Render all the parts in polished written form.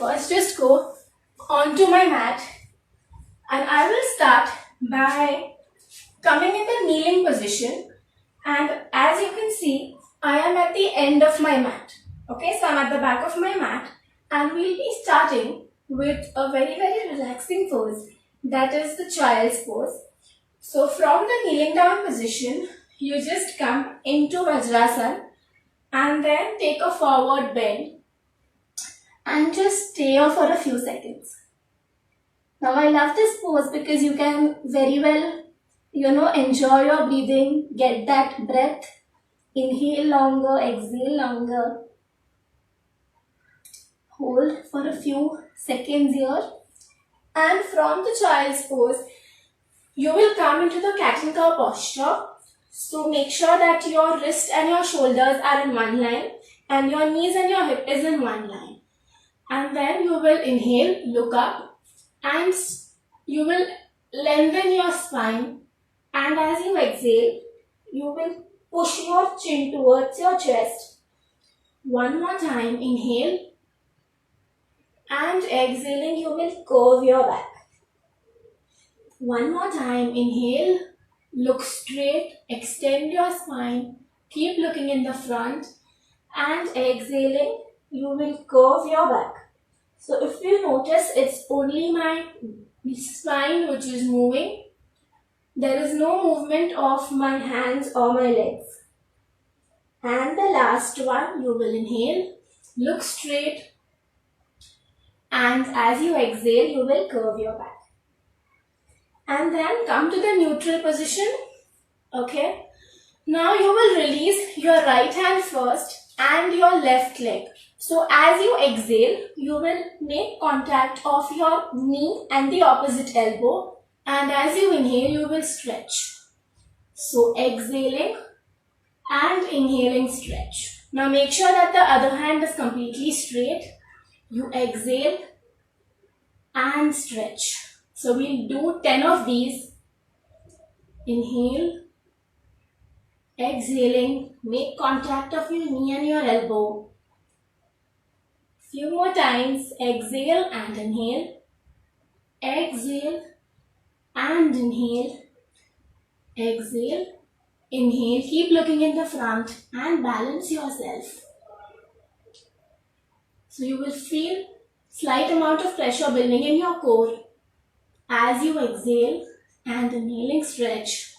first just go onto my mat and I will start by coming in the kneeling position, and as you can see, I am at the end of my mat. Okay, so I'm at the back of my mat and we'll be starting with a very relaxing pose, that is the child's pose. So from the kneeling down position, you just come into Vajrasana and then take a forward bend and just stay here for a few seconds. Now I love this pose because you can very well, enjoy your breathing, get that breath, inhale longer, exhale longer. Hold for a few seconds here, and from the child's pose, you will come into the cat and cow posture. So make sure that your wrist and your shoulders are in one line and your knees and your hip is in one line. And then you will inhale, look up, and you will lengthen your spine, and as you exhale, you will push your chin towards your chest. One more time, inhale, and exhaling, you will curve your back. One more time, inhale, look straight, extend your spine, keep looking in the front, and exhaling, you will curve your back. So if you notice, it's only my spine which is moving. There is no movement of my hands or my legs. And the last one, you will inhale, look straight, and as you exhale, you will curve your back. And then come to the neutral position. Okay. Now you will release your right hand first and your left leg. So as you exhale, you will make contact of your knee and the opposite elbow. And as you inhale, you will stretch. So exhaling and inhaling, stretch. Now make sure that the other hand is completely straight. You exhale and stretch. So we'll do 10 of these. Inhale, exhaling, make contact of your knee and your elbow. Few more times, exhale and inhale, exhale and inhale, exhale, inhale, keep looking in the front and balance yourself. So you will feel slight amount of pressure building in your core as you exhale and inhaling, stretch.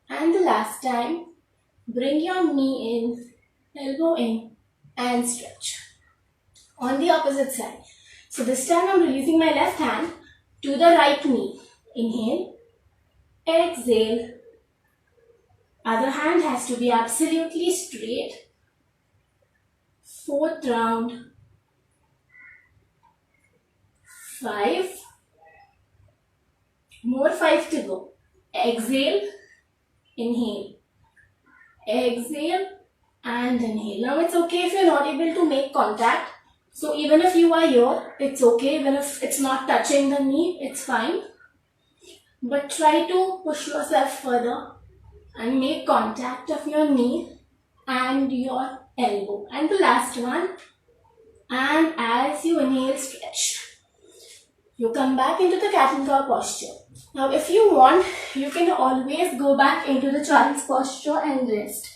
And the last time, bring your knee in, elbow in and stretch. On the opposite side. So this time I'm releasing my left hand to the right knee. Inhale, exhale. Other hand has to be absolutely straight. Fourth round. 5. More 5 to go. Exhale, inhale, exhale and inhale. Now it's okay if you're not able to make contact. So even if you are here, it's okay. Even if it's not touching the knee, it's fine. But try to push yourself further and make contact of your knee and your elbow. And the last one. And as you inhale, stretch. You come back into the cat and cow posture. Now if you want, you can always go back into the child's posture and rest.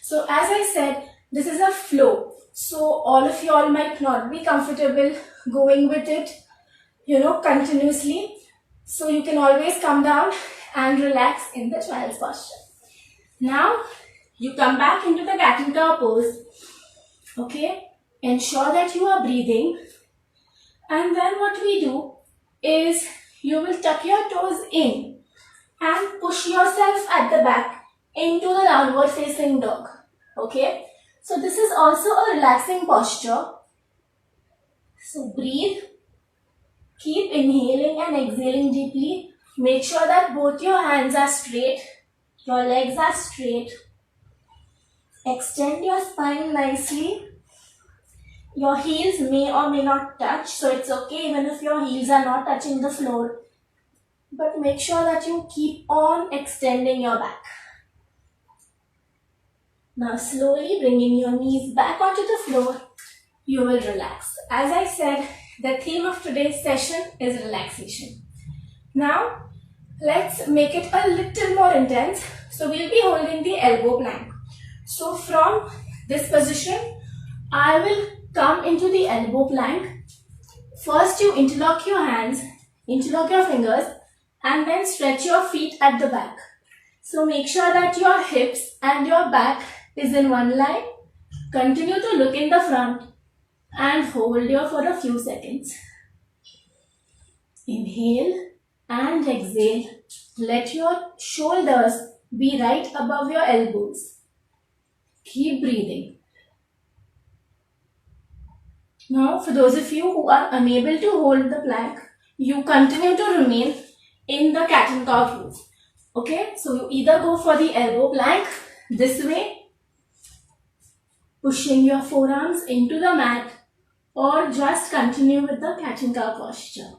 So as I said, this is a flow. So all of you all might not be comfortable going with it, continuously. So you can always come down and relax in the child's posture. Now you come back into the cat and cow pose. Okay, ensure that you are breathing. And then what we do is you will tuck your toes in and push yourself at the back into the downward facing dog. Okay. So this is also a relaxing posture. So breathe. Keep inhaling and exhaling deeply. Make sure that both your hands are straight. Your legs are straight. Extend your spine nicely. Your heels may or may not touch, so it's okay even if your heels are not touching the floor. But make sure that you keep on extending your back. Now slowly bringing your knees back onto the floor. you will relax. As I said, the theme of today's session is relaxation. Now, let's make it a little more intense. So we'll be holding the elbow plank. So from this position, I will come into the elbow plank. First you interlock your hands, interlock your fingers, and then stretch your feet at the back. So make sure that your hips and your back is in one line. Continue to look in the front and hold here for a few seconds. Inhale and exhale. Let your shoulders be right above your elbows. Keep breathing. Now, for those of you who are unable to hold the plank, you continue to remain in the cat and cow pose. Okay, so you either go for the elbow plank this way, pushing your forearms into the mat, or just continue with the cat and cow posture.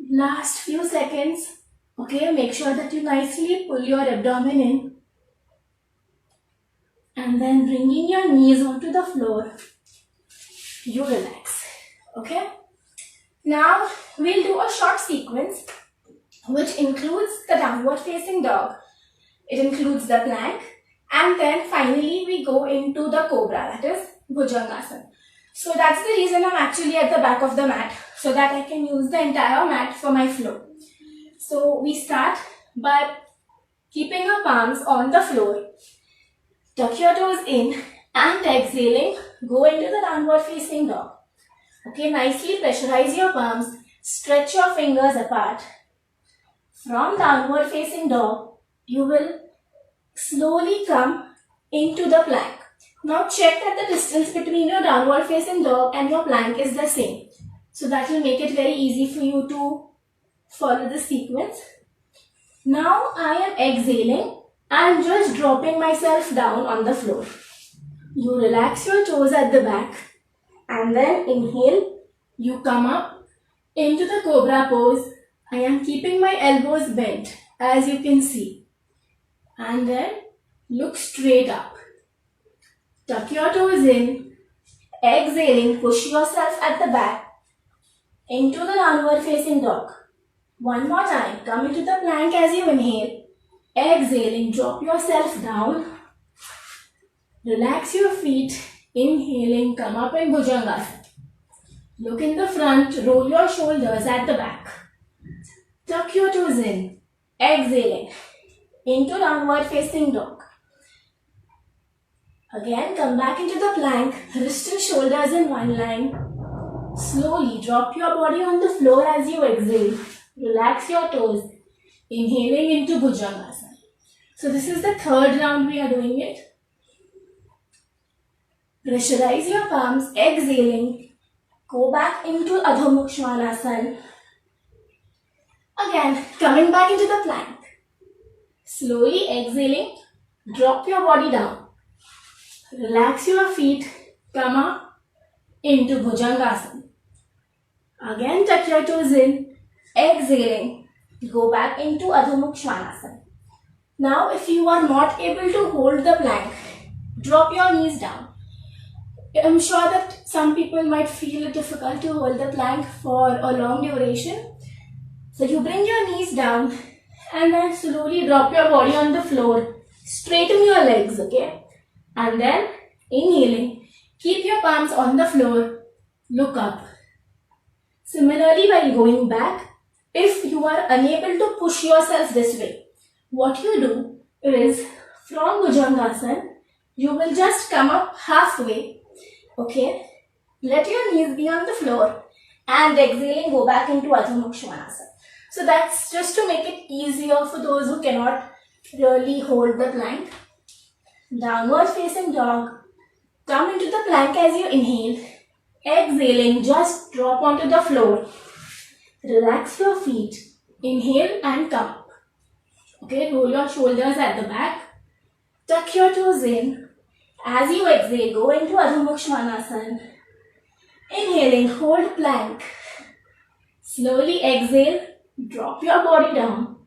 Last few seconds. Okay, make sure that you nicely pull your abdomen in. And then bringing your knees onto the floor, you relax. Okay? Now, we'll do a short sequence which includes the downward facing dog. It includes the plank. And then finally, we go into the cobra, that is Bhujangasana. So that's the reason I'm actually at the back of the mat, so that I can use the entire mat for my flow. So we start by keeping your palms on the floor. Tuck your toes in and exhaling, go into the downward facing dog. Okay, nicely pressurize your palms, stretch your fingers apart. From downward facing dog, you will slowly come into the plank. Now check that the distance between your downward facing dog and your plank is the same. So that will make it very easy for you to follow the sequence. Now I am exhaling and just dropping myself down on the floor. You relax your toes at the back and then inhale. You come up into the cobra pose. I am keeping my elbows bent, as you can see. And then look straight up. Tuck your toes in. Exhaling, push yourself at the back into the downward facing dog. One more time. Come into the plank as you inhale. Exhaling, drop yourself down. Relax your feet. Inhaling, come up in Bhujangasana. Look in the front, roll your shoulders at the back. Tuck your toes in. Exhaling into downward facing dog. Again, come back into the plank, wrist and shoulders in one line. Slowly drop your body on the floor as you exhale. Relax your toes. Inhaling into Bhujangasana. So this is the third round we are doing it. Pressurize your palms, exhaling. Go back into Adho Mukha Svanasana. Again, coming back into the plank. Slowly exhaling, drop your body down. Relax your feet, come up into Bhujangasana. Again, tuck your toes in, exhaling, go back into Adho Mukha Svanasana. Now, if you are not able to hold the plank, drop your knees down. I'm sure that some people might feel it difficult to hold the plank for a long duration. So you bring your knees down and then slowly drop your body on the floor. Straighten your legs, okay? And then inhaling, keep your palms on the floor, look up. Similarly, while going back, if you are unable to push yourself this way, what you do is from Bhujangasana, you will just come up halfway, okay? Let your knees be on the floor and exhaling, go back into Adho Mukha Svanasana. So that's just to make it easier for those who cannot really hold the plank. Downward facing dog. Come into the plank as you inhale. Exhaling, just drop onto the floor. Relax your feet. Inhale and come up. Okay, roll your shoulders at the back. Tuck your toes in. As you exhale, go into Adho Mukha Svanasana. Inhaling, hold plank. Slowly exhale, drop your body down.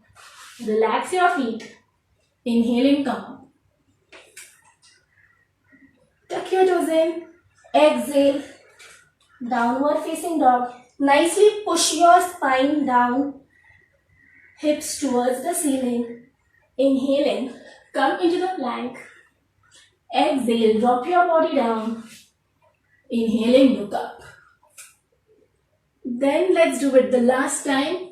Relax your feet. Inhaling, come up. tuck your toes in. Exhale, downward facing dog. Nicely push your spine down, hips towards the ceiling. Inhaling, come into the plank. Exhale, drop your body down. Inhaling, look up. Then let's do it the last time.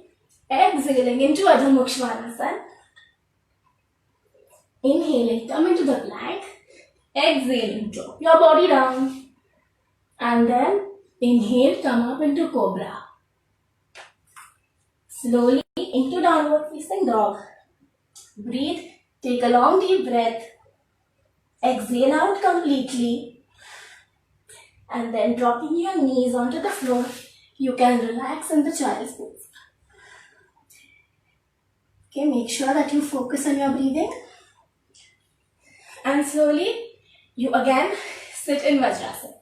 Exhaling into Adho Mukha Svanasana. Inhaling, come into the plank. Exhaling, drop your body down. And then inhale, come up into Cobra. Slowly into downward facing dog. Breathe, take a long deep breath. Exhale out completely. And then dropping your knees onto the floor, you can relax in the child's pose. Okay, make sure that you focus on your breathing. And slowly, you again sit in Vajrasana.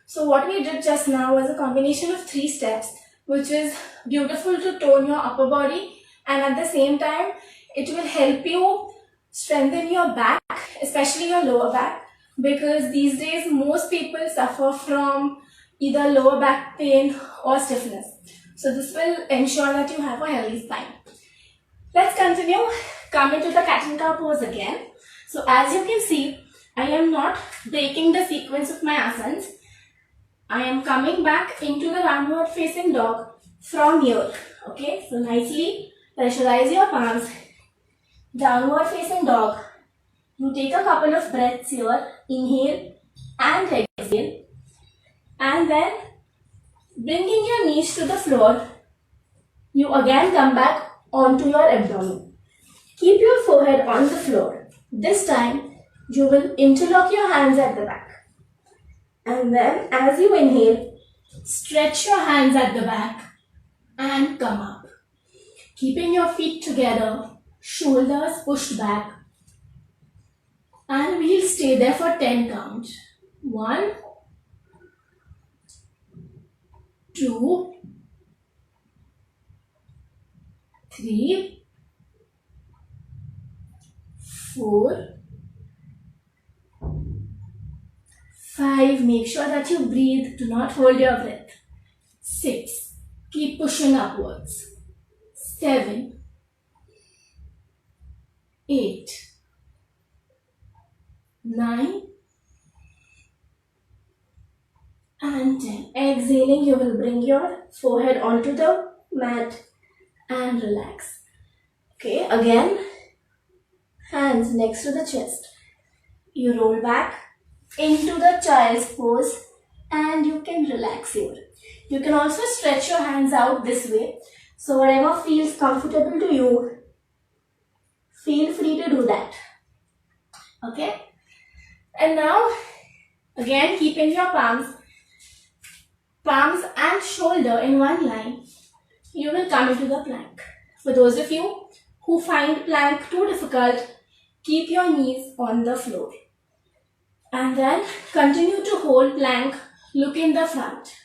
So what we did just now was a combination of 3 steps, which is beautiful to tone your upper body, and at the same time, it will help you strengthen your back, especially your lower back, because these days most people suffer from either lower back pain or stiffness. So this will ensure that you have a healthy spine. Let's continue. Come into the cat and cow pose again. So as you can see, I am not breaking the sequence of my asanas. I am coming back into the downward facing dog from here. Okay, so nicely pressurize your palms. Downward facing dog. You take a couple of breaths here. Inhale and exhale. And then bringing your knees to the floor, you again come back onto your abdomen. Keep your forehead on the floor. This time, you will interlock your hands at the back. And then as you inhale, stretch your hands at the back and come up. Keeping your feet together, shoulders pushed back. And we'll stay there for 10 count. 1, 2, 3, 4, 5. Make sure that you breathe. Do not hold your breath. 6. Keep pushing upwards. 7, 8, 9, and 10. Exhaling, you will bring your forehead onto the mat and relax. Okay, again, hands next to the chest. You roll back into the child's pose and you can relax here. You can also stretch your hands out this way. So whatever feels comfortable to you, feel free to do that. Okay? And now, again keeping your palms and shoulder in one line, you will come into the plank. For those of you who find plank too difficult, keep your knees on the floor. And then continue to hold plank, look in the front.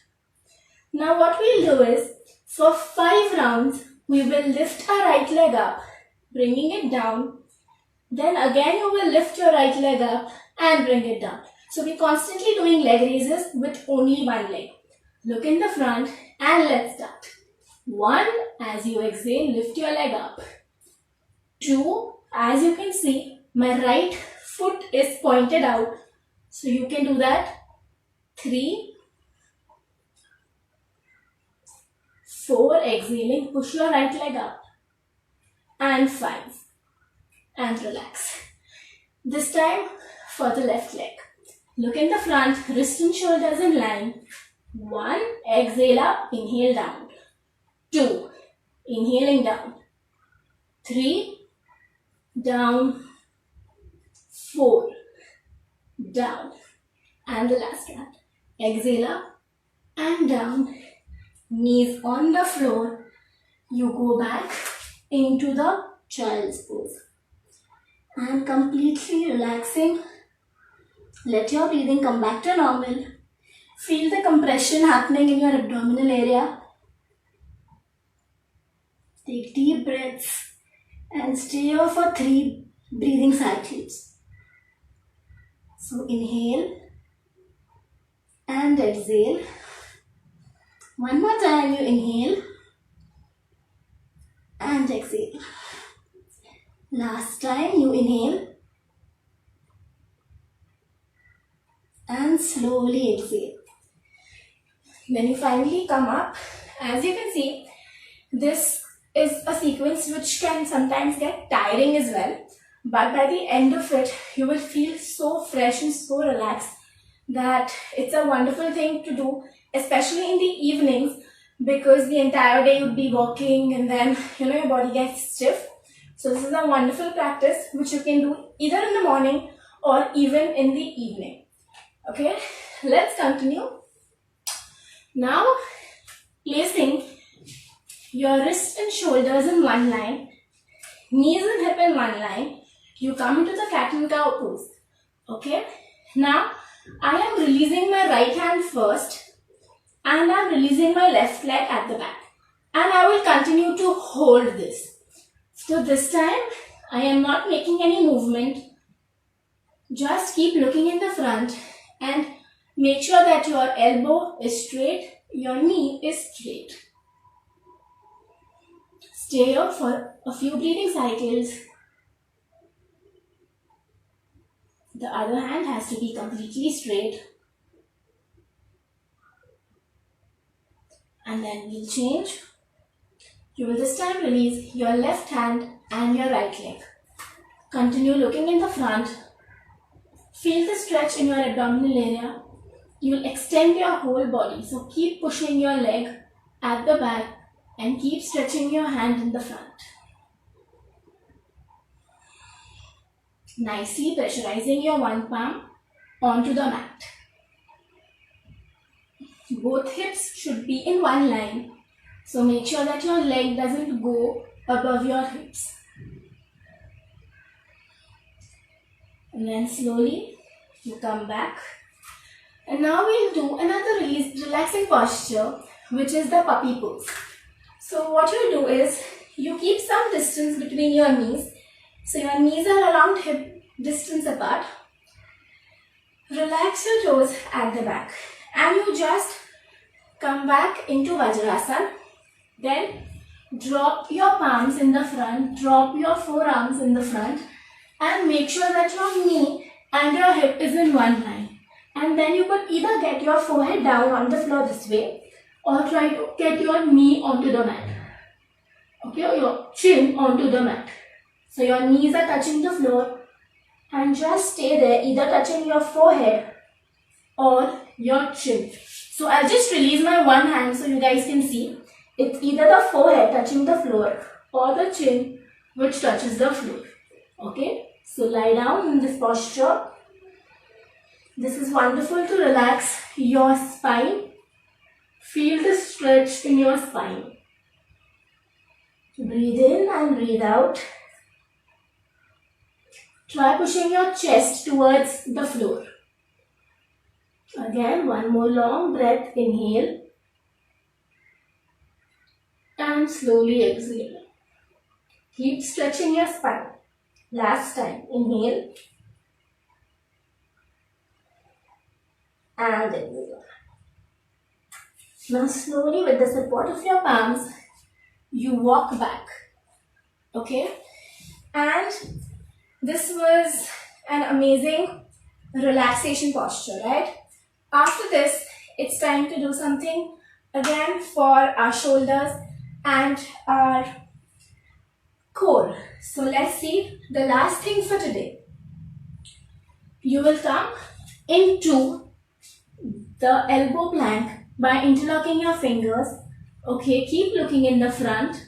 Now what we'll do is, for 5 rounds, we will lift our right leg up, bringing it down. Then again you will lift your right leg up and bring it down. So we're constantly doing leg raises with only one leg. Look in the front and let's start. 1, as you exhale, lift your leg up. 2, as you can see, my right foot is pointed out. So you can do that. 3, 4, exhaling, push your right leg up. And 5. And relax. This time for the left leg. Look in the front, wrist and shoulders in line. 1, exhale up, inhale down. 2, inhaling down. 3, down. 4, down. And the last one. Exhale up and down. Knees on the floor. You go back into the child's pose. And completely relaxing. Let your breathing come back to normal. Feel the compression happening in your abdominal area. Take deep breaths and stay here for 3 breathing cycles. So inhale and exhale. One more time, you inhale and exhale. Last time, you inhale and slowly exhale. When you finally come up, as you can see, this is a sequence which can sometimes get tiring as well. But by the end of it, you will feel so fresh and so relaxed that it's a wonderful thing to do, especially in the evenings, because the entire day you'd be working and then your body gets stiff. So this is a wonderful practice which you can do either in the morning or even in the evening. Okay, let's continue. Now, placing your wrists and shoulders in one line, knees and hip in one line, you come into the cat and cow pose. Okay, now I am releasing my right hand first and I am releasing my left leg at the back, and I will continue to hold this. So this time I am not making any movement. Just keep looking in the front and make sure that your elbow is straight, your knee is straight. Stay here for a few breathing cycles. The other hand has to be completely straight. And then we'll change. You will this time release your left hand and your right leg. Continue looking in the front. Feel the stretch in your abdominal area. You will extend your whole body. So keep pushing your leg at the back and keep stretching your hand in the front. Nicely pressurizing your one palm onto the mat. Both hips should be in one line. So make sure that your leg doesn't go above your hips. And then slowly you come back. And now we'll do another relaxing posture, which is the puppy pose. So what you do is you keep some distance between your knees. So your knees are around hip distance apart. Relax your toes at the back. And you just come back into Vajrasana. Then drop your palms in the front, drop your forearms in the front, and make sure that your knee and your hip is in one line. And then you could either get your forehead down on the floor this way or try to get your knee onto the mat. Okay, or your chin onto the mat. So your knees are touching the floor and just stay there, either touching your forehead or your chin. So I'll just release my one hand so you guys can see. It's either the forehead touching the floor or the chin which touches the floor. Okay, so lie down in this posture. This is wonderful to relax your spine. Feel the stretch in your spine. Breathe in and breathe out. Try pushing your chest towards the floor. Again, one more long breath. Inhale. And slowly exhale. Keep stretching your spine. Last time. Inhale. And exhale. Now slowly, with the support of your palms, you walk back. Okay? And this was an amazing relaxation posture, right? After this, it's time to do something again for our shoulders and our core. So let's see the last thing for today. You will come into the elbow plank by interlocking your fingers. Okay, keep looking in the front.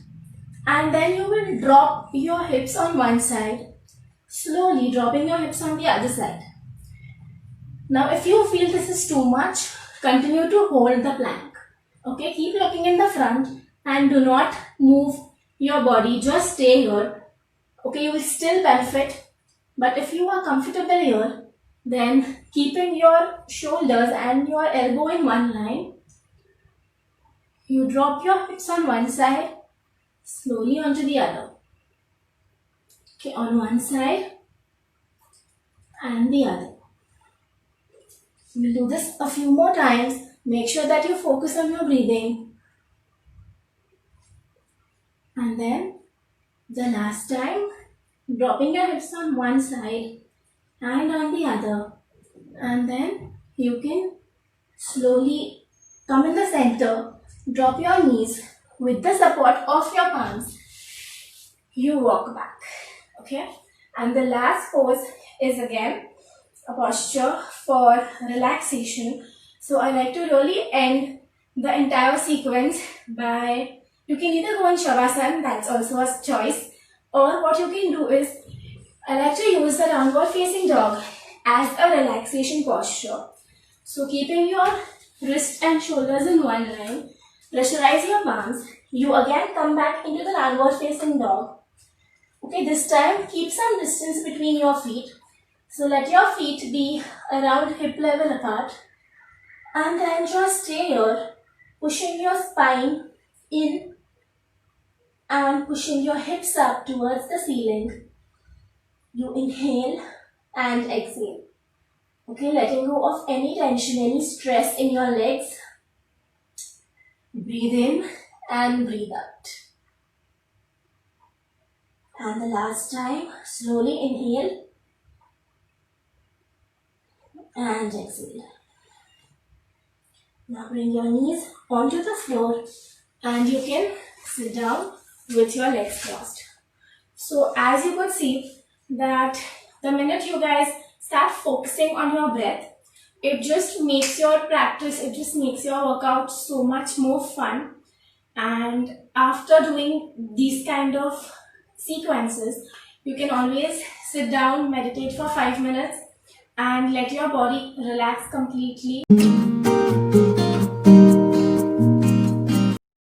And then you will drop your hips on one side. Slowly dropping your hips on the other side. Now if you feel this is too much, continue to hold the plank. Okay, keep looking in the front and do not move your body. Just stay here. Okay, you will still benefit. But if you are comfortable here, then keeping your shoulders and your elbow in one line, you drop your hips on one side, slowly onto the other. Okay, on one side and the other. We'll do this a few more times. Make sure that you focus on your breathing. And then the last time, dropping your hips on one side and on the other. And then you can slowly come in the center, drop your knees with the support of your palms. You walk back. Okay? And the last pose is again a posture for relaxation. So I like to really end the entire sequence by, you can either go in Shavasana, that's also a choice, or what you can do is, I like to use the downward facing dog as a relaxation posture. So keeping your wrists and shoulders in one line, pressurize your palms, you again come back into the downward facing dog. Okay, this time keep some distance between your feet. So let your feet be around hip level apart. And then just stay here, pushing your spine in and pushing your hips up towards the ceiling. You inhale and exhale. Okay, letting go of any tension, any stress in your legs. Breathe in and breathe out. And the last time, slowly inhale and exhale. Now bring your knees onto the floor and you can sit down with your legs crossed. So as you could see that the minute you guys start focusing on your breath, it just makes your practice, it just makes your workout so much more fun. And after doing these kind of sequences, you can always sit down, meditate for 5 minutes and let your body relax completely.